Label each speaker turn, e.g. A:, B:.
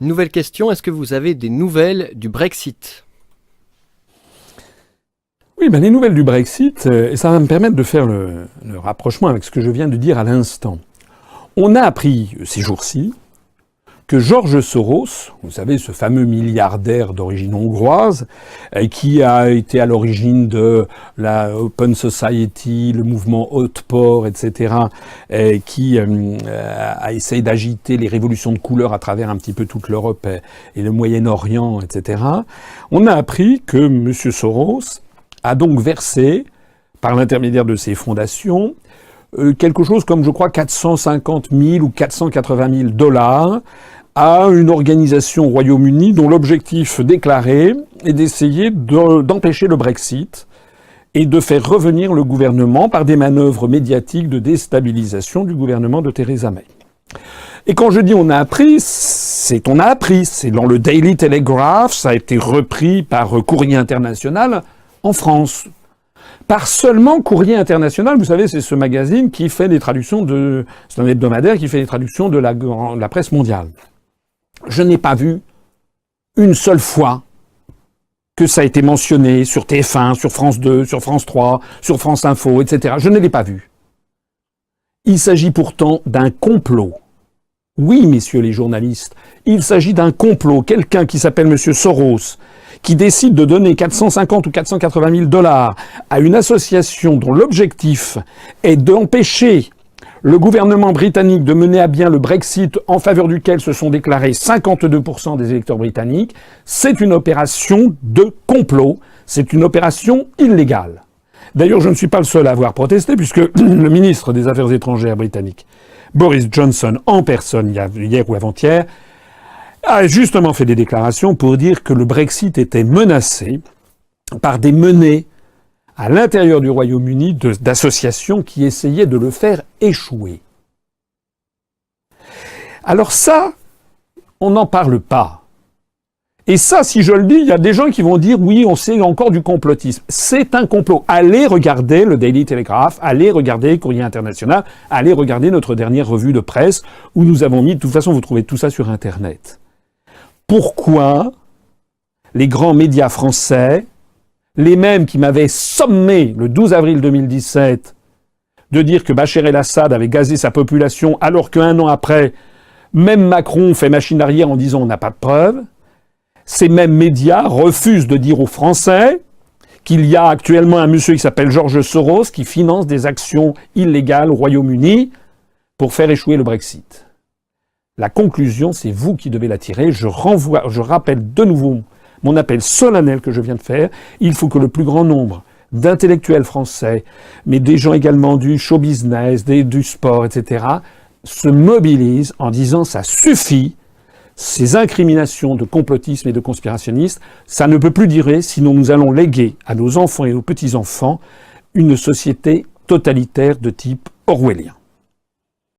A: Nouvelle question, est-ce que vous avez des nouvelles du Brexit?
B: Oui, les nouvelles du Brexit, et ça va me permettre de faire le rapprochement avec ce que je viens de dire à l'instant. On a appris ces jours-ci que George Soros, vous savez, ce fameux milliardaire d'origine hongroise, qui a été à l'origine de la Open Society, le mouvement Haute-Port, etc., qui a essayé d'agiter les révolutions de couleur à travers un petit peu toute l'Europe et le Moyen-Orient, etc. On a appris que M. Soros a donc versé, par l'intermédiaire de ses fondations, quelque chose comme, je crois, 450 000 ou 480 000 dollars à une organisation au Royaume-Uni dont l'objectif déclaré est d'essayer d'empêcher le Brexit et de faire revenir le gouvernement par des manœuvres médiatiques de déstabilisation du gouvernement de Theresa May. Et quand je dis on a appris, c'est dans le Daily Telegraph, ça a été repris par Courrier International en France. Par seulement Courrier International, vous savez, c'est ce magazine qui fait des traductions c'est un hebdomadaire qui fait des traductions de la presse mondiale. Je n'ai pas vu une seule fois que ça a été mentionné sur TF1, sur France 2, sur France 3, sur France Info, etc. Je ne l'ai pas vu. Il s'agit pourtant d'un complot. Oui, messieurs les journalistes, il s'agit d'un complot. Quelqu'un qui s'appelle M. Soros, qui décide de donner 450 ou 480 000 dollars à une association dont l'objectif est d'empêcher le gouvernement britannique de mener à bien le Brexit en faveur duquel se sont déclarés 52% des électeurs britanniques, c'est une opération de complot, c'est une opération illégale. D'ailleurs, je ne suis pas le seul à avoir protesté puisque le ministre des Affaires étrangères britannique, Boris Johnson, en personne hier ou avant-hier, a justement fait des déclarations pour dire que le Brexit était menacé par des menées à l'intérieur du Royaume-Uni d'associations qui essayaient de le faire échouer. Alors ça, on n'en parle pas. Et ça, si je le dis, il y a des gens qui vont dire « oui, on sait encore du complotisme ». C'est un complot. Allez regarder le Daily Telegraph, allez regarder Courrier International, allez regarder notre dernière revue de presse où nous avons mis, de toute façon vous trouvez tout ça sur Internet. Pourquoi les grands médias français, les mêmes qui m'avaient sommé le 12 avril 2017 de dire que Bachar el-Assad avait gazé sa population alors qu'un an après, même Macron fait machine arrière en disant on n'a pas de preuves, ces mêmes médias refusent de dire aux Français qu'il y a actuellement un monsieur qui s'appelle George Soros qui finance des actions illégales au Royaume-Uni pour faire échouer le Brexit. La conclusion, c'est vous qui devez la tirer. Je rappelle de nouveau mon appel solennel que je viens de faire. Il faut que le plus grand nombre d'intellectuels français, mais des gens également du show business, du sport, etc., se mobilisent en disant ça suffit. Ces incriminations de complotisme et de conspirationnistes, ça ne peut plus durer, sinon nous allons léguer à nos enfants et aux petits-enfants une société totalitaire de type orwellien.